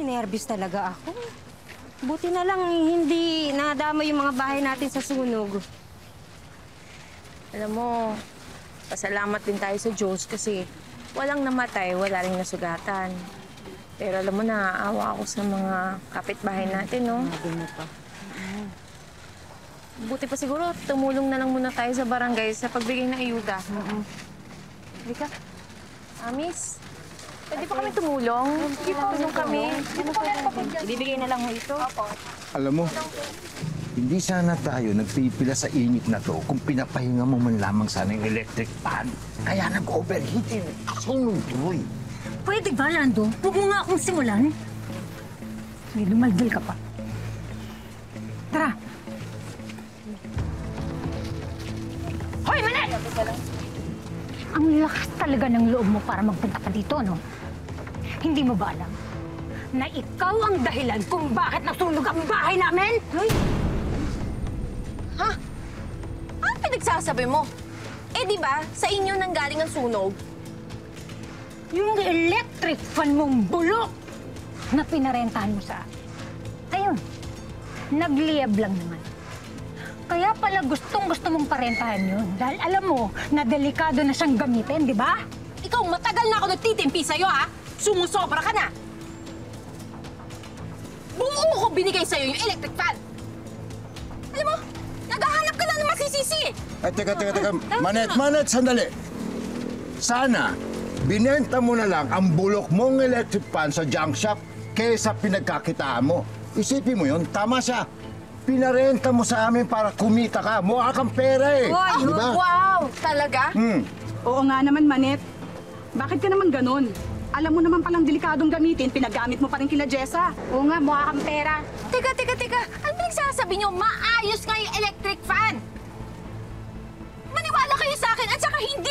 Ninervous talaga ako. Buti na lang hindi nadama yung mga bahay natin sa sunog. Alam mo, pasalamat din tayo sa Diyos kasi walang namatay, wala ring nasugatan. Pero alam mo, naaawa ako sa mga kapitbahay natin, no? Sabi mo pa. Buti pa siguro, tumulong na lang muna tayo sa barangay sa pagbigay ng ayuda. Halika. Miss, pwede pa kami tumulong? Sige po, tulong kami. Ibibigay na lang mo ito. Alam mo, hindi sana tayo nagpipila sa init na to kung pinapahinga mo man lamang sana yung electric fan. Kaya nag-overheat eh. Sunog tuloy. Pwede ba, Lando? Huwag mo nga akong simulan. May lumaldal ka pa. Tara! Hoy, Manet! Ang lakas talaga ng loob mo para magpunta ka dito, no? Hindi mo ba alam na ikaw ang dahilan kung bakit nasunog ang bahay namin? Hoy! Ha? Ano pinagsasabi mo? Eh, di ba, sa inyo nanggaling ang sunog? Yung electric fan mong bulok na pinarentahan mo sa akin. Ayun, nagliyab lang naman. Kaya pala gustong-gusto mong parentahan yun. Dahil alam mo na delikado na siyang gamitin, di ba? Ikaw, matagal na ako nagtitimpi sa'yo, ha? Sumusobra ka na! Buo ko binigay sa'yo yung electric fan! Alam mo, naghahanap ka lang ng masisisi! Ay, teka. Manet, sandali. Sana, binenta mo na lang ang bulok mong electric fan sa junk shop kaysa pinagkakitaan mo. Isipin mo yun, tama siya. Pinarenta mo sa amin para kumita ka. Mukha kang pera eh. Wow! Di ba? Wow! Talaga? Oo nga naman, Manet. Bakit ka naman ganun? Alam mo naman palang delikadong gamitin, pinagamit mo pa rin kila Jessa. Oo nga, mukha kang pera. Teka. Ano pinagsasabi niyo? Maayos nga yung electric fan! Maniwala kayo sa akin at saka hindi